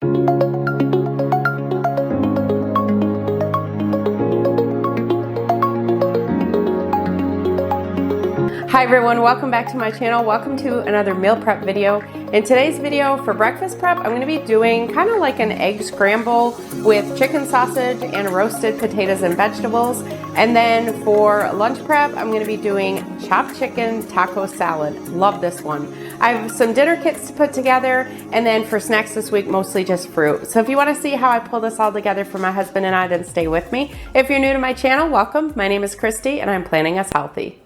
Hi everyone, welcome back to my channel. Welcome to another meal prep video. In today's video for breakfast prep, I'm going to be doing kind of like an egg scramble with chicken sausage and roasted potatoes and vegetables. And then for lunch prep, I'm going to be doing chopped chicken taco salad. Love this one. I have some dinner kits to put together, and then for snacks this week, mostly just fruit. So if you want to see how I pull this all together for my husband and I, then stay with me. If you're new to my channel, welcome. My name is Kristi and I'm Planning Us Healthy.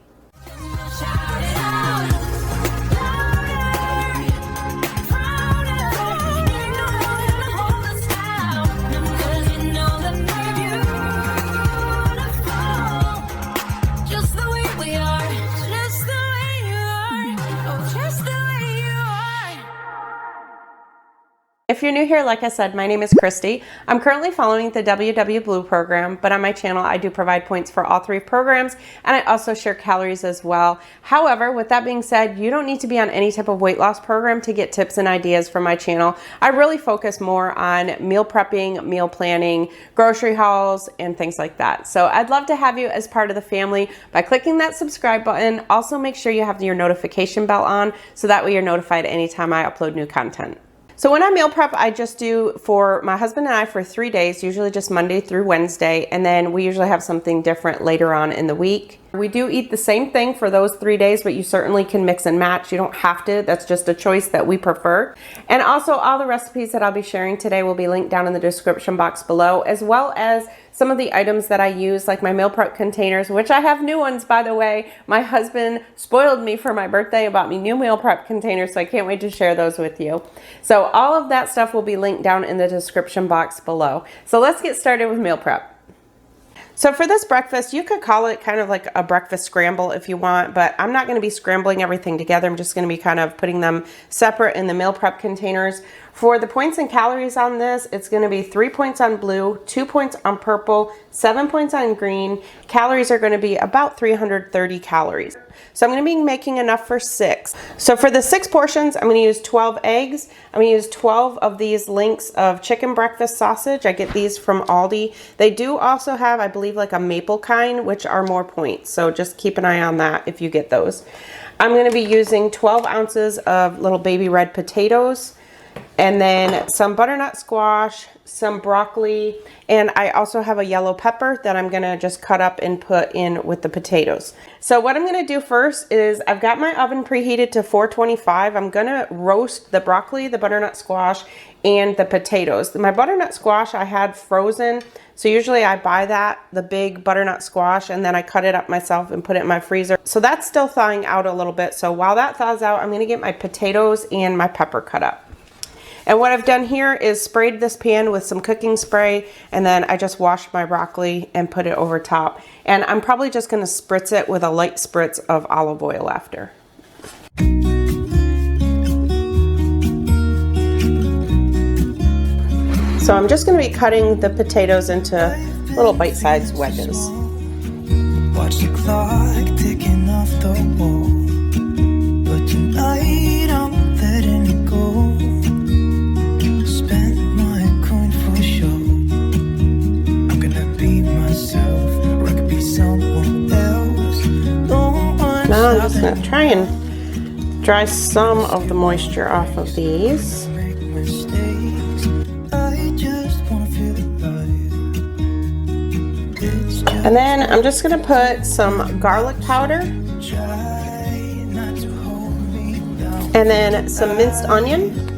If you're new here, like I said, my name is Kristi. I'm currently following the WW Blue program, but on my channel, I do provide points for all three programs, and I also share calories as well. However, with that being said, you don't need to be on any type of weight loss program to get tips and ideas from my channel. I really focus more on meal prepping, meal planning, grocery hauls, and things like that. So I'd love to have you as part of the family by clicking that subscribe button. Also, make sure you have your notification bell on so that way you're notified anytime I upload new content. So when I meal prep, I just do for my husband and I for 3 days, usually just Monday through Wednesday, and then we usually have something different later on in the week. We do eat the same thing for those 3 days, but you certainly can mix and match. You don't have to. That's just a choice that we prefer. And also all the recipes that I'll be sharing today will be linked down in the description box below, as well as some of the items that I use, like my meal prep containers, which I have new ones, by the way. My husband spoiled me for my birthday and bought me new meal prep containers, so I can't wait to share those with you. So all of that stuff will be linked down in the description box below. So let's get started with meal prep. So for this breakfast, you could call it kind of like a breakfast scramble if you want, but I'm not going to be scrambling everything together. I'm just going to be kind of putting them separate in the meal prep containers. For the points and calories on this, it's going to be 3 points on blue, 2 points on purple, 7 points on green. Calories are going to be about 330 calories. So I'm going to be making enough for 6. So for the 6 portions, I'm going to use 12 eggs. I'm going to use 12 of these links of chicken breakfast sausage. I get these from Aldi. They do also have, I believe, like a maple kind, which are more points. So just keep an eye on that if you get those. I'm going to be using 12 ounces of little baby red potatoes, and then some butternut squash, some broccoli, and I also have a yellow pepper that I'm gonna just cut up and put in with the potatoes. So what I'm gonna do first is I've got my oven preheated to 425. I'm gonna roast the broccoli, the butternut squash, and the potatoes. My butternut squash I had frozen, so usually I buy that, the big butternut squash, and then I cut it up myself and put it in my freezer. So that's still thawing out a little bit. So while that thaws out, I'm gonna get my potatoes and my pepper cut up. And what I've done here is sprayed this pan with some cooking spray, and then I just washed my broccoli and put it over top. And I'm probably just going to spritz it with a light spritz of olive oil after. So I'm just going to be cutting the potatoes into little bite-sized wedges. Watch the clock ticking off the wall, but tonight I'm letting it go. Now I'm just going to try and dry some of the moisture off of these. And then I'm just going to put some garlic powder and then some minced onion.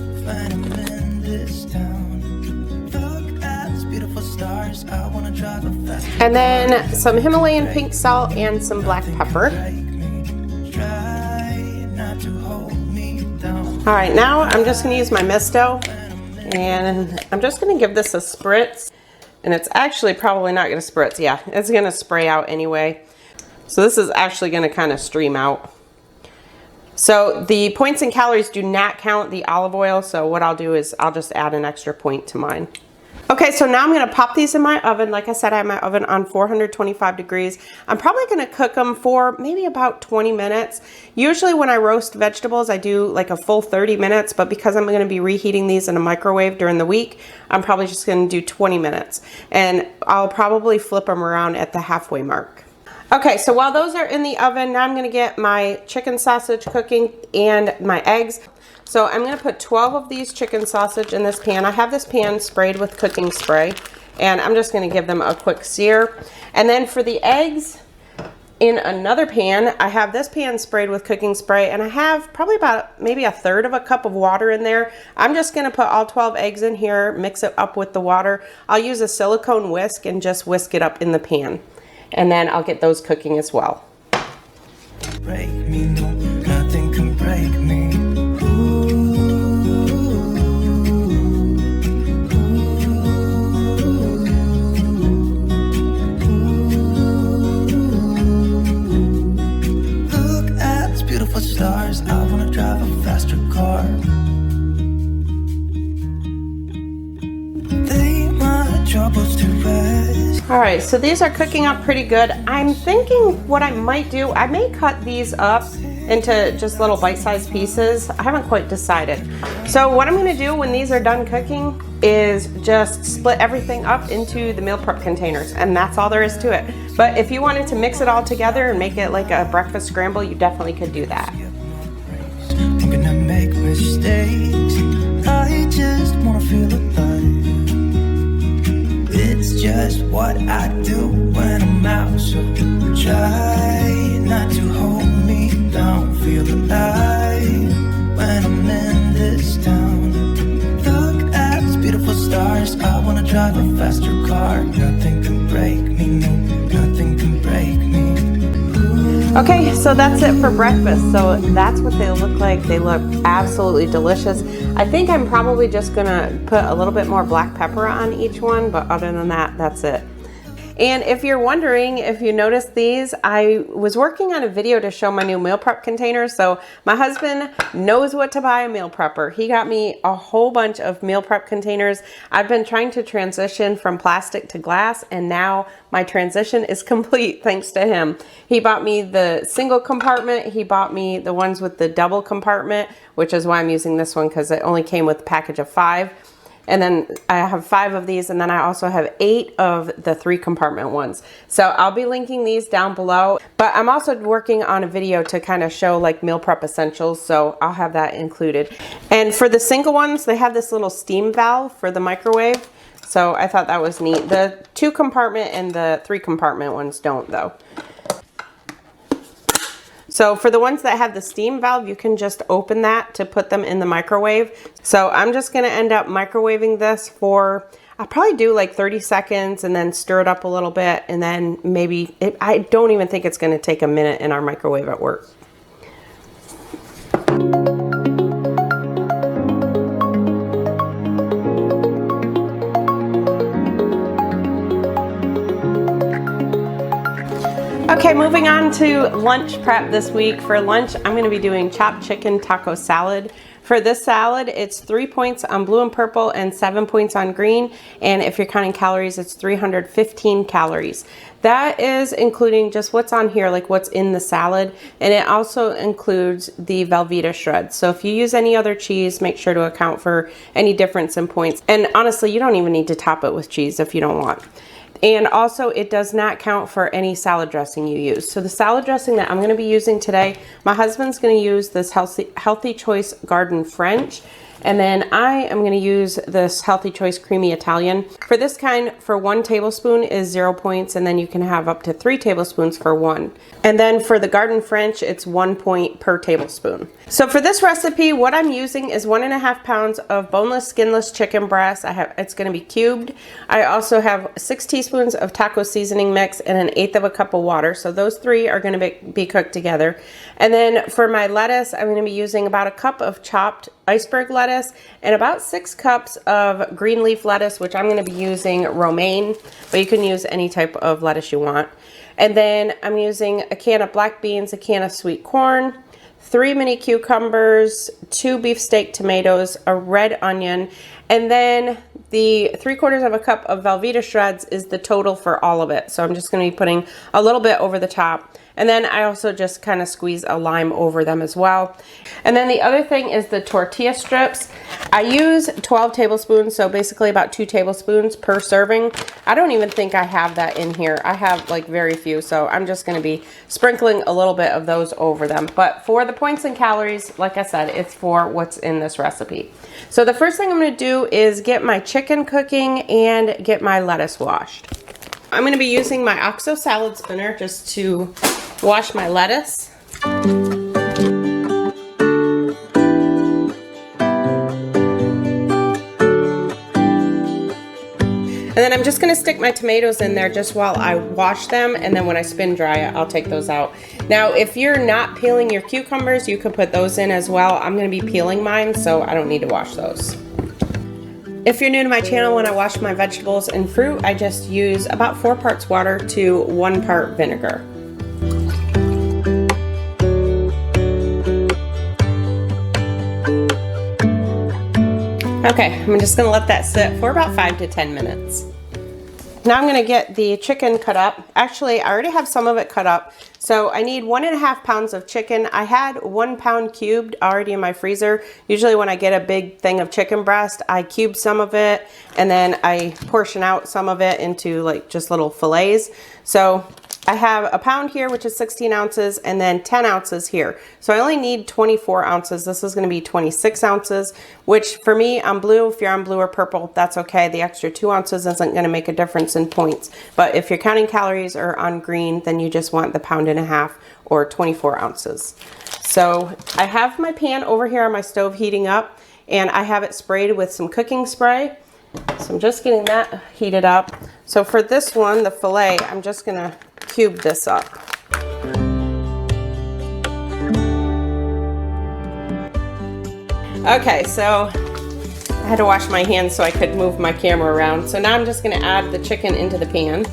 And then some Himalayan pink salt and some black pepper. All right, now I'm just going to use my misto, and I'm just going to give this a spritz. And it's actually probably not going to spritz. Yeah, it's going to spray out anyway. So this is actually going to kind of stream out. So the points and calories do not count the olive oil. So what I'll do is I'll just add an extra point to mine. Okay. Okay, so now I'm gonna pop these in my oven. Like I said, I have my oven on 425 degrees. I'm probably gonna cook them for maybe about 20 minutes. Usually when I roast vegetables, I do like a full 30 minutes, but because I'm gonna be reheating these in a microwave during the week, I'm probably just gonna do 20 minutes. And I'll probably flip them around at the halfway mark. Okay, so while those are in the oven, now I'm gonna get my chicken sausage cooking and my eggs. So I'm gonna put 12 of these chicken sausage in this pan. I have this pan sprayed with cooking spray, and I'm just gonna give them a quick sear. And then for the eggs, in another pan, I have this pan sprayed with cooking spray, and I have probably about maybe 1/3 of a cup of water in there. I'm just gonna put all 12 eggs in here, mix it up with the water. I'll use a silicone whisk and just whisk it up in the pan. And then I'll get those cooking as well. Break me, no, nothing can break me. Look at these beautiful stars. I wanna drive a faster car. Lay my troubles to rest. All right, so these are cooking up pretty good. I'm thinking what I might do, I may cut these up into just little bite-sized pieces. I haven't quite decided. So what I'm gonna do when these are done cooking is just split everything up into the meal prep containers, and that's all there is to it. But if you wanted to mix it all together and make it like a breakfast scramble, you definitely could do that. I'm gonna make mistakes. I just wanna feel alive. It's just what I do when I'm out, so try not to hold me down. Feel alive when I'm in this town. Look at these beautiful stars. I wanna drive a faster car. Nothing can break me, no, nothing can break me. Okay, so that's it for breakfast. So that's what they look like. They look absolutely delicious. I think I'm probably just gonna put a little bit more black pepper on each one, but other than that, that's it. And if you're wondering, if you noticed these, I was working on a video to show my new meal prep containers. So my husband knows what to buy a meal prepper. He got me a whole bunch of meal prep containers. I've been trying to transition from plastic to glass, and now my transition is complete thanks to him. He bought me the single compartment. He bought me the ones with the double compartment, which is why I'm using this one, because it only came with a package of 5. And then I have 5 of these, and then I also have 8 of the 3 compartment ones. So I'll be linking these down below, but I'm also working on a video to kind of show like meal prep essentials, so I'll have that included. And for the single ones, they have this little steam valve for the microwave, so I thought that was neat. The 2 compartment and the 3 compartment ones don't though. So for the ones that have the steam valve, you can just open that to put them in the microwave. So I'm just gonna end up microwaving this for, I'll probably do like 30 seconds and then stir it up a little bit, and then maybe, I don't even think it's gonna take a minute in our microwave at work. Okay, moving on to lunch prep this week. For lunch, I'm gonna be doing chopped chicken taco salad. For this salad, it's 3 points on blue and purple and 7 points on green. And if you're counting calories, it's 315 calories. That is including just what's on here, like what's in the salad. And it also includes the Velveeta shreds. So if you use any other cheese, make sure to account for any difference in points. And honestly, you don't even need to top it with cheese if you don't want. And also, it does not count for any salad dressing you use. So the salad dressing that I'm gonna be using today, my husband's gonna use this Healthy Choice Garden French. And then I am gonna use this Healthy Choice Creamy Italian. For this kind, for 1 tablespoon is 0 points, and then you can have up to 3 tablespoons for 1. And then for the Garden French, it's 1 point per tablespoon. So for this recipe, what I'm using is 1.5 pounds of boneless, skinless chicken breast. It's gonna be cubed. I also have 6 teaspoons of taco seasoning mix and 1/8 of a cup of water. So those 3 are gonna be cooked together. And then for my lettuce, I'm gonna be using about 1 cup of chopped iceberg lettuce and about 6 cups of green leaf lettuce, which I'm gonna be using romaine, but you can use any type of lettuce you want. And then I'm using a can of black beans, a can of sweet corn, 3 mini cucumbers, 2 beefsteak tomatoes, a red onion, And then the 3/4 cup of Velveeta shreds is the total for all of it. So I'm just going to be putting a little bit over the top. And then I also just kind of squeeze a lime over them as well. And then the other thing is the tortilla strips. I use 12 tablespoons, so basically about 2 tablespoons per serving. I don't even think I have that in here. I have like very few, so I'm just going to be sprinkling a little bit of those over them. But for the points and calories, like I said, it's for what's in this recipe. So the first thing I'm going to do is get my chicken cooking and get my lettuce washed. I'm going to be using my OXO salad spinner just to wash my lettuce. And then I'm just going to stick my tomatoes in there just while I wash them, and then when I spin dry it, I'll take those out. Now, if you're not peeling your cucumbers, you could put those in as well. I'm going to be peeling mine, so I don't need to wash those. If you're new to my channel, when I wash my vegetables and fruit, I just use about 4 parts water to 1 part vinegar. Okay, I'm just going to let that sit for about 5 to 10 minutes. Now I'm going to get the chicken cut up. Actually, I already have some of it cut up. So I need 1.5 pounds of chicken. I had 1 pound cubed already in my freezer. Usually when I get a big thing of chicken breast, I cube some of it and then I portion out some of it into like just little fillets. So I have a pound here, which is 16 ounces, and then 10 ounces here. So I only need 24 ounces. This is going to be 26 ounces, which for me, I'm blue. If you're on blue or purple, that's okay. The extra 2 ounces isn't going to make a difference in points. But if you're counting calories or on green, then you just want the 1.5 pounds or 24 ounces. So I have my pan over here on my stove heating up, and I have it sprayed with some cooking spray. So I'm just getting that heated up. So for this one, the filet, I'm just going to cube this up. Okay, so I had to wash my hands so I could move my camera around. So now I'm just going to add the chicken into the pan.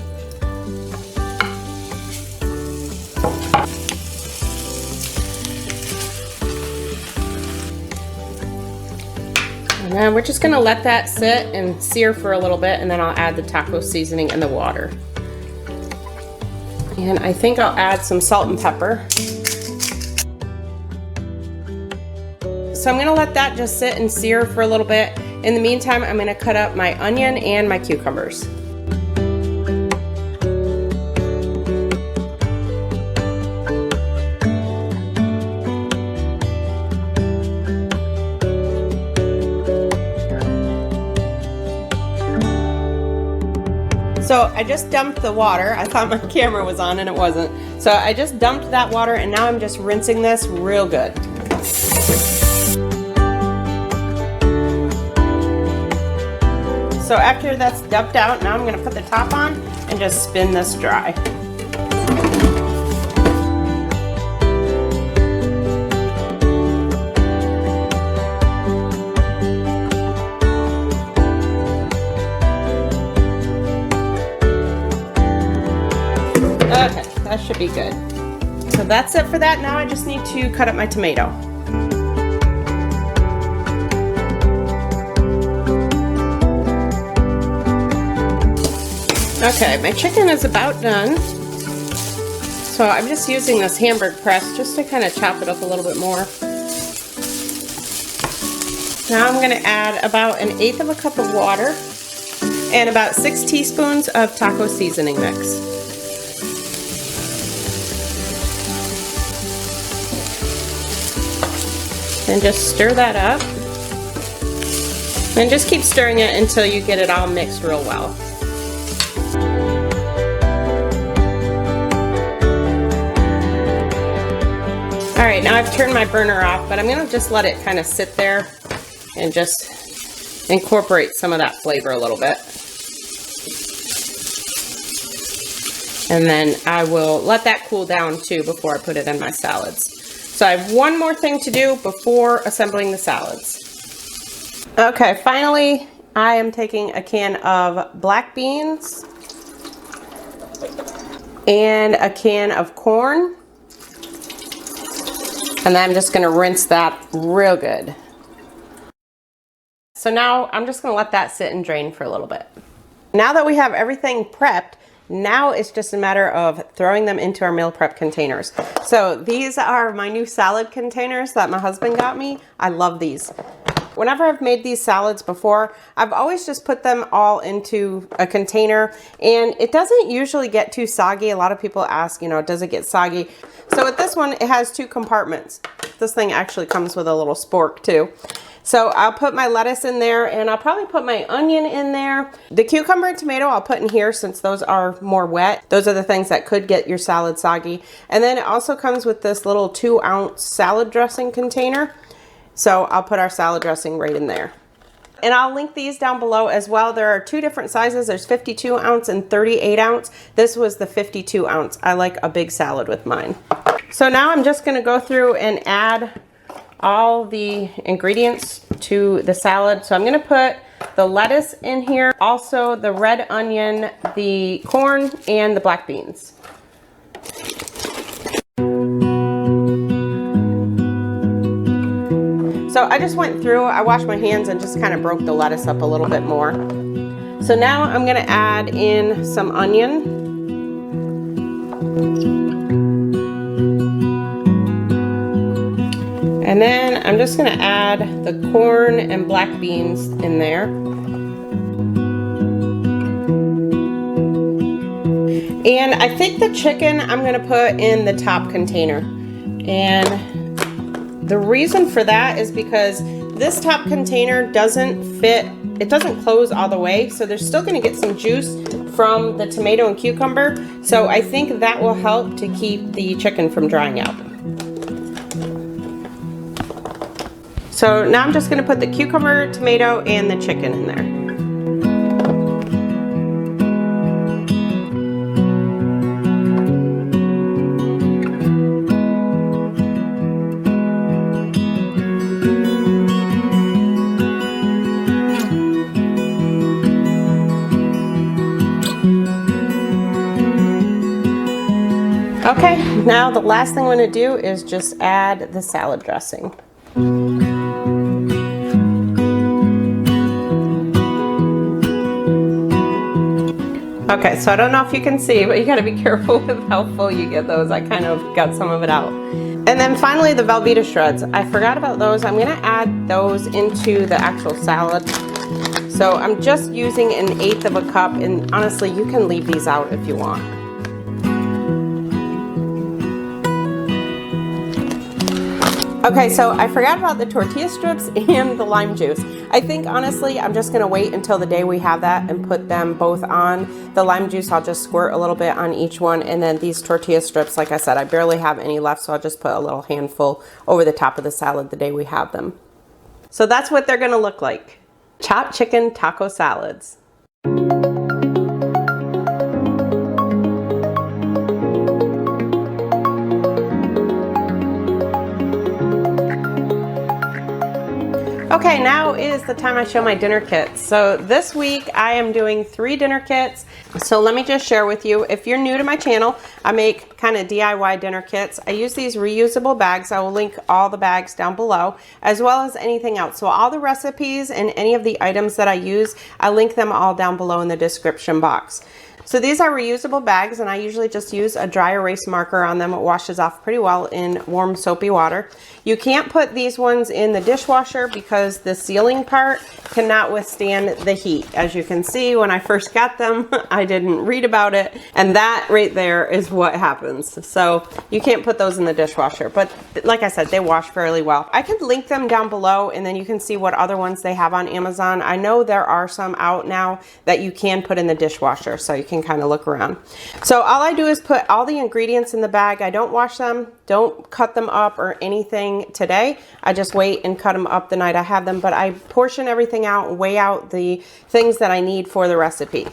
And then we're just going to let that sit and sear for a little bit, and then I'll add the taco seasoning and the water. And I think I'll add some salt and pepper. So I'm going to let that just sit and sear for a little bit. In the meantime, I'm going to cut up my onion and my cucumbers. So I just dumped the water. I thought my camera was on and it wasn't. So I just dumped that water, and now I'm just rinsing this real good. So after that's dumped out, now I'm going to put the top on and just spin this dry. Okay, that should be good. So that's it for that. Now I just need to cut up my tomato. Okay, my chicken is about done. So I'm just using this Hamburg press just to kind of chop it up a little bit more. Now I'm going to add about 1/8 cup of water and about 6 teaspoons of taco seasoning mix. And just stir that up. And just keep stirring it until you get it all mixed real well. Alright, now I've turned my burner off, but I'm going to just let it kind of sit there and just incorporate some of that flavor a little bit. And then I will let that cool down too before I put it in my salads. So I have one more thing to do before assembling the salads. Okay, finally I am taking a can of black beans and a can of corn, and then I'm just going to rinse that real good. So now I'm just gonna let that sit and drain for a little bit. Now that we have everything prepped, now it's just a matter of throwing them into our meal prep containers. So these are my new salad containers that my husband got me. I love these. Whenever I've made these salads before, I've always just put them all into a container, and it doesn't usually get too soggy. A lot of people ask, you know, does it get soggy? So with this one, it has 2 compartments. This thing actually comes with a little spork too. So I'll put my lettuce in there, and I'll probably put my onion in there. The cucumber and tomato I'll put in here since those are more wet. Those are the things that could get your salad soggy. And then it also comes with this little 2-ounce salad dressing container. So I'll put our salad dressing right in there. And I'll link these down below as well. There are 2 different sizes. There's 52 ounce and 38 ounce. This was the 52 ounce. I like a big salad with mine. So now I'm just gonna go through and add all the ingredients to the salad. So I'm gonna put the lettuce in here, also the red onion, the corn, and the black beans. So I just went through, I washed my hands and just kind of broke the lettuce up a little bit more. So now I'm gonna add in some onion. And then I'm just gonna add the corn and black beans in there. And I think the chicken I'm gonna put in the top container. And the reason for that is because this top container doesn't fit, it doesn't close all the way, so they're still gonna get some juice from the tomato and cucumber. So I think that will help to keep the chicken from drying out. So now I'm just gonna put the cucumber, tomato, and the chicken in there. Okay, now the last thing I'm gonna do is just add the salad dressing. Okay, so I don't know if you can see, but you gotta be careful with how full you get those. I kind of got some of it out. And then finally, the Velveeta shreds. I forgot about those. I'm gonna add those into the actual salad. So I'm just using 1/8 of a cup, and honestly, you can leave these out if you want. Okay, so I forgot about the tortilla strips and the lime juice. I think honestly, I'm just gonna wait until the day we have that and put them both on. The lime juice, I'll just squirt a little bit on each one, and then these tortilla strips, like I said, I barely have any left, so I'll just put a little handful over the top of the salad the day we have them. So that's what they're gonna look like. Chopped chicken taco salads. Okay, now is the time I show my dinner kits. So this week I am doing 3 dinner kits. So let me just share with you, if you're new to my channel, I make kind of DIY dinner kits. I use these reusable bags. I will link all the bags down below, as well as anything else. So all the recipes and any of the items that I use, I link them all down below in the description box. So these are reusable bags, and I usually just use a dry erase marker on them. It washes off pretty well in warm soapy water. You can't put these ones in the dishwasher because the sealing part cannot withstand the heat. As you can see, when I first got them, I didn't read about it, and that right there is what happens. So you can't put those in the dishwasher, but like I said, they wash fairly well. I could link them down below, and then you can see what other ones they have on Amazon. I know there are some out now that you can put in the dishwasher, so you can kind of look around. So all I do is put all the ingredients in the bag. I don't wash them, don't cut them up or anything today. I just wait and cut them up the night I have them, but I portion everything out and weigh out the things that I need for the recipe.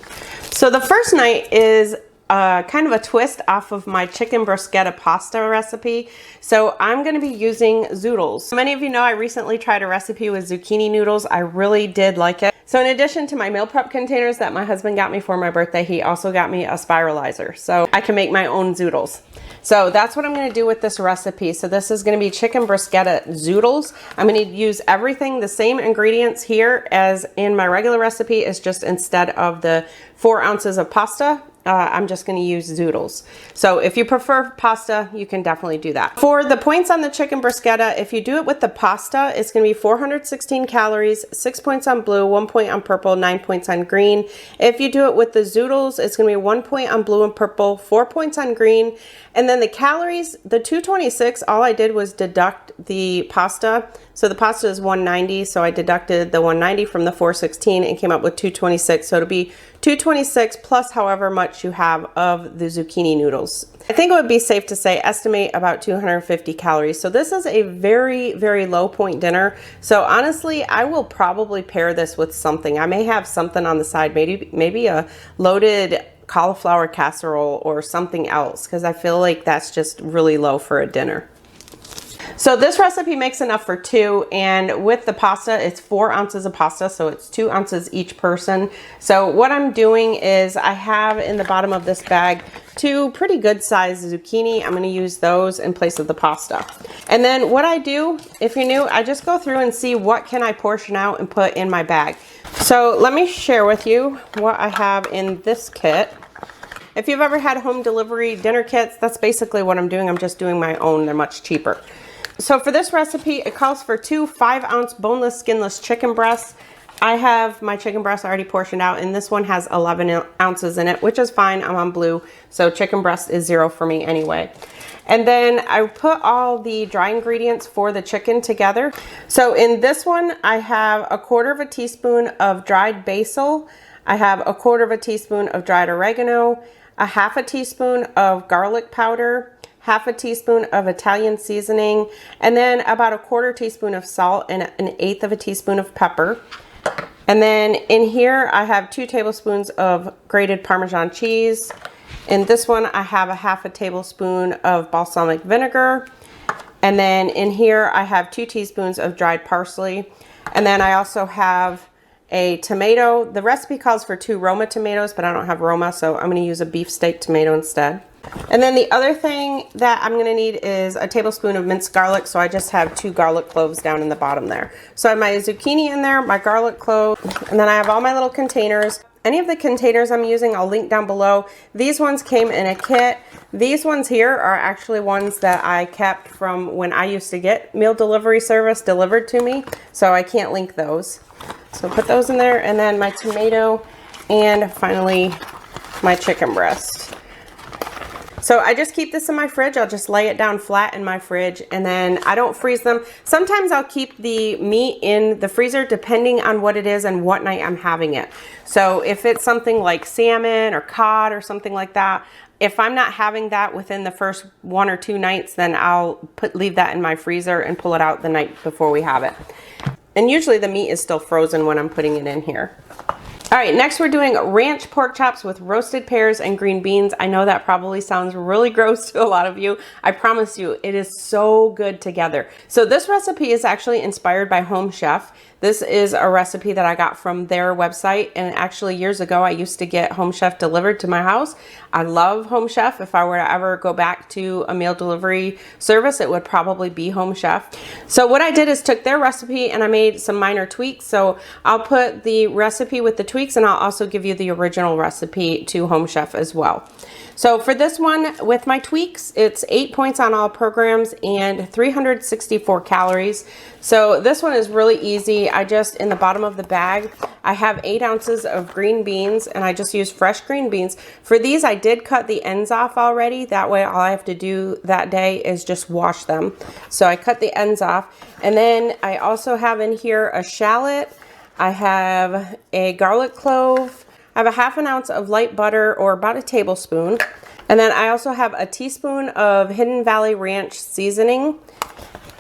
So the first night is kind of a twist off of my chicken bruschetta pasta recipe. So I'm going to be using zoodles. Many of you know I recently tried a recipe with zucchini noodles. I really did like it. So in addition to my meal prep containers that my husband got me for my birthday, he also got me a spiralizer so I can make my own zoodles. So that's what I'm going to do with this recipe. So this is going to be chicken bruschetta zoodles. I'm going to use everything, the same ingredients here as in my regular recipe. Is just instead of the 4 ounces of pasta, I'm just going to use zoodles. So if you prefer pasta, you can definitely do that. For the points on the chicken bruschetta, if you do it with the pasta, it's going to be 416 calories, 6 points on blue, 1 point on purple, 9 points on green. If you do it with the zoodles, it's going to be 1 point on blue and purple, 4 points on green. And then the calories, the 226, all I did was deduct the pasta. So the pasta is 190, so I deducted the 190 from the 416 and came up with 226. So it'll be 226 plus however much you have of the zucchini noodles. I think it would be safe to say estimate about 250 calories. So this is a very, very low point dinner. So honestly, I will probably pair this with something. I may have something on the side, maybe a loaded cauliflower casserole or something else, because I feel like that's just really low for a dinner. So this recipe makes enough for 2, and with the pasta, it's 4 ounces of pasta, so it's 2 ounces each person. So what I'm doing is I have in the bottom of this bag 2 pretty good sized zucchini. I'm going to use those in place of the pasta. And then what I do, if you're new, I just go through and see what can I portion out and put in my bag. So let me share with you what I have in this kit. If you've ever had home delivery dinner kits, that's basically what I'm doing. I'm just doing my own. They're much cheaper. So for this recipe, it calls for 2 5-ounce boneless, skinless chicken breasts. I have my chicken breast already portioned out, and this one has 11 ounces in it, which is fine. I'm on blue, so chicken breast is 0 for me anyway. And then I put all the dry ingredients for the chicken together. So in this one, I have 1/4 teaspoon of dried basil. I have 1/4 teaspoon of dried oregano, 1/2 teaspoon of garlic powder, 1/2 teaspoon of Italian seasoning, and then about 1/4 teaspoon of salt and 1/8 teaspoon of pepper. And then in here, I have 2 tablespoons of grated Parmesan cheese. In this one, I have 1/2 tablespoon of balsamic vinegar. And then in here, I have 2 teaspoons of dried parsley. And then I also have a tomato. The recipe calls for 2 Roma tomatoes, but I don't have Roma, so I'm going to use a beefsteak tomato instead. And then the other thing that I'm going to need is a tablespoon of minced garlic, so I just have 2 garlic cloves down in the bottom there. So I have my zucchini in there, my garlic clove, and then I have all my little containers. Any of the containers I'm using, I'll link down below. These ones came in a kit. These ones here are actually ones that I kept from when I used to get meal delivery service delivered to me, so I can't link those. So put those in there, and then my tomato, and finally my chicken breast. So I just keep this in my fridge. I'll just lay it down flat in my fridge, and then I don't freeze them. Sometimes I'll keep the meat in the freezer depending on what it is and what night I'm having it. So if it's something like salmon or cod or something like that, if I'm not having that within the first 1 or 2 nights, then I'll leave that in my freezer and pull it out the night before we have it. And usually the meat is still frozen when I'm putting it in here. All right, next we're doing ranch pork chops with roasted pears and green beans. I know that probably sounds really gross to a lot of you. I promise you, it is so good together. So this recipe is actually inspired by Home Chef. This is a recipe that I got from their website, and actually years ago I used to get Home Chef delivered to my house. I love Home Chef. If I were to ever go back to a meal delivery service, it would probably be Home Chef. So what I did is took their recipe and I made some minor tweaks. So I'll put the recipe with the tweaks, and I'll also give you the original recipe to Home Chef as well. So for this one with my tweaks, it's 8 points on all programs and 364 calories. So this one is really easy. I just, in the bottom of the bag, I have 8 ounces of green beans, and I just use fresh green beans. For these, I did cut the ends off already. That way all I have to do that day is just wash them. So I cut the ends off. And then I also have in here a shallot. I have a garlic clove. I have 1/2 ounce of light butter, or about a tablespoon. And then I also have a teaspoon of Hidden Valley Ranch seasoning,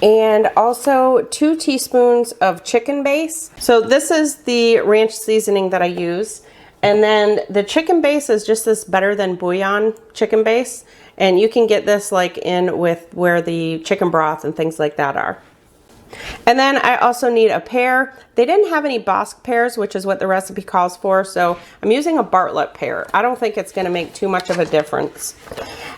and also 2 teaspoons of chicken base. So this is the ranch seasoning that I use. And then the chicken base is just this Better Than Bouillon chicken base. And you can get this like in with where the chicken broth and things like that are. And then I also need a pear. They didn't have any Bosc pears, which is what the recipe calls for, so I'm using a Bartlett pear. I don't think it's going to make too much of a difference.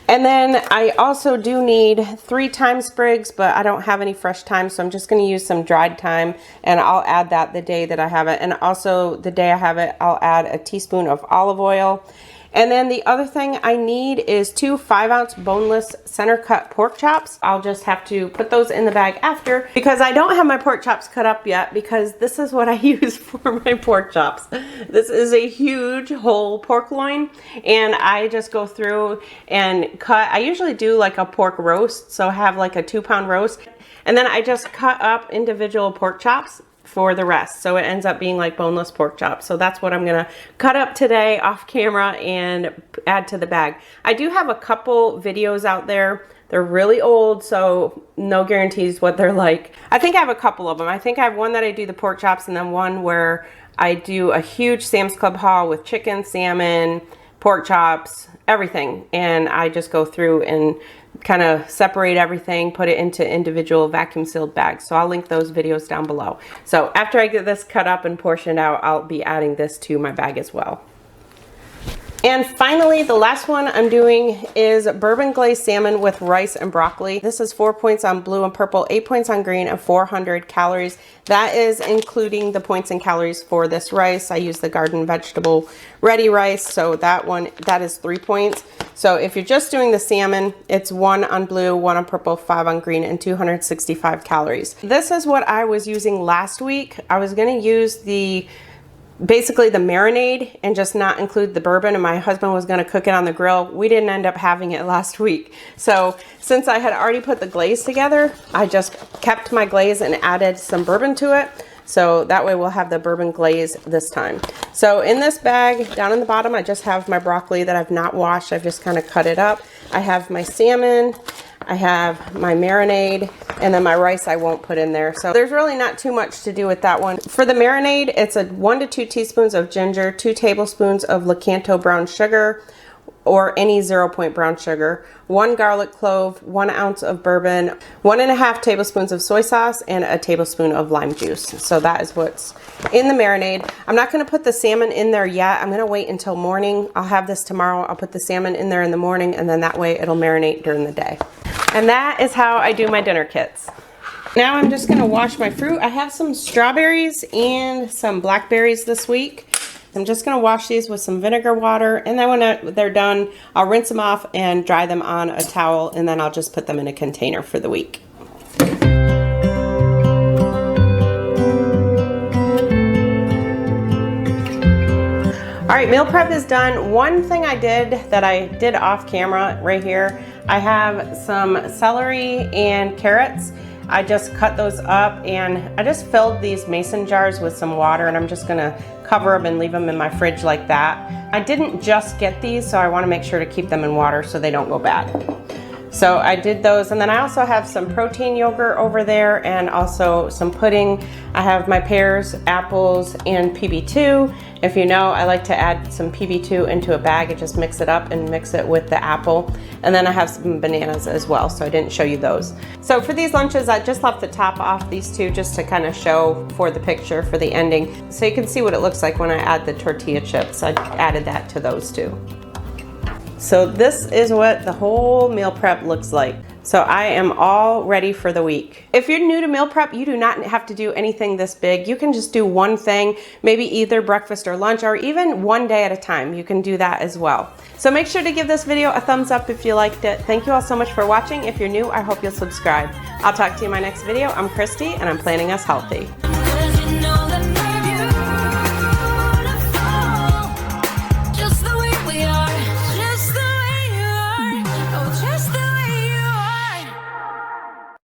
And then I also do need 3 thyme sprigs, but I don't have any fresh thyme, so I'm just going to use some dried thyme, and I'll add that the day that I have it. And also the day I have it, I'll add a teaspoon of olive oil. And then the other thing I need is 2 5-ounce boneless center cut pork chops. I'll just have to put those in the bag after, because I don't have my pork chops cut up yet, because this is what I use for my pork chops. This is a huge whole pork loin, and I just go through and cut. I usually do like a pork roast, so I have like a 2-pound roast, and then I just cut up individual pork chops for the rest, so it ends up being like boneless pork chops. So that's what I'm gonna cut up today off camera and add to the bag. I do have a couple videos out there. They're really old, so no guarantees what they're like. I think I have a couple of them. I think I have one that I do the pork chops, and then one where I do a huge Sam's Club haul with chicken, salmon, pork chops, everything, and I just go through and kind of separate everything, put it into individual vacuum sealed bags. So I'll link those videos down below. So after I get this cut up and portioned out, I'll be adding this to my bag as well. And finally, the last one I'm doing is bourbon glazed salmon with rice and broccoli. This is 4 points on blue and purple, 8 points on green, and 400 calories. That is including the points and calories for this rice. I use the garden vegetable ready rice, so that is 3 points. So if you're just doing the salmon, it's 1 on blue, 1 on purple, 5 on green, and 265 calories. This is what I was using last week. I was gonna use basically the marinade and just not include the bourbon, and my husband was going to cook it on the grill. We didn't end up having it last week. So since I had already put the glaze together, I just kept my glaze and added some bourbon to it. So that way we'll have the bourbon glaze this time. So in this bag, down in the bottom, I just have my broccoli that I've not washed. I've just kind of cut it up. I have my salmon, I have my marinade, and then my rice I won't put in there. So there's really not too much to do with that one. For the marinade, it's 1 to 2 teaspoons of ginger, 2 tablespoons of Lakanto brown sugar, or any 0-point brown sugar, 1 garlic clove, 1 ounce of bourbon, 1.5 tablespoons of soy sauce, and a tablespoon of lime juice. So that is what's in the marinade. I'm not going to put the salmon in there yet. I'm going to wait until morning. I'll have this tomorrow. I'll put the salmon in there in the morning, and then that way it'll marinate during the day. And that is how I do my dinner kits. Now I'm just going to wash my fruit. I have some strawberries and some blackberries this week. I'm just going to wash these with some vinegar water, and then when they're done, I'll rinse them off and dry them on a towel, and then I'll just put them in a container for the week. All right, meal prep is done. One thing I did off camera right here, I have some celery and carrots. I just cut those up, and I just filled these mason jars with some water, and I'm just gonna cover them and leave them in my fridge like that. I didn't just get these, so I wanna make sure to keep them in water so they don't go bad. So I did those, and then I also have some protein yogurt over there and also some pudding. I have my pears, apples, and PB2. If you know, I like to add some PB2 into a bag and just mix it up and mix it with the apple. And then I have some bananas as well, so I didn't show you those. So for these lunches, I just left the top off these two just to kind of show for the picture for the ending. So you can see what it looks like when I add the tortilla chips. I added that to those two. So this is what the whole meal prep looks like. So I am all ready for the week. If you're new to meal prep, you do not have to do anything this big. You can just do one thing, maybe either breakfast or lunch, or even one day at a time. You can do that as well. So make sure to give this video a thumbs up if you liked it. Thank you all so much for watching. If you're new, I hope you'll subscribe. I'll talk to you in my next video. I'm Kristi, and I'm planning us healthy.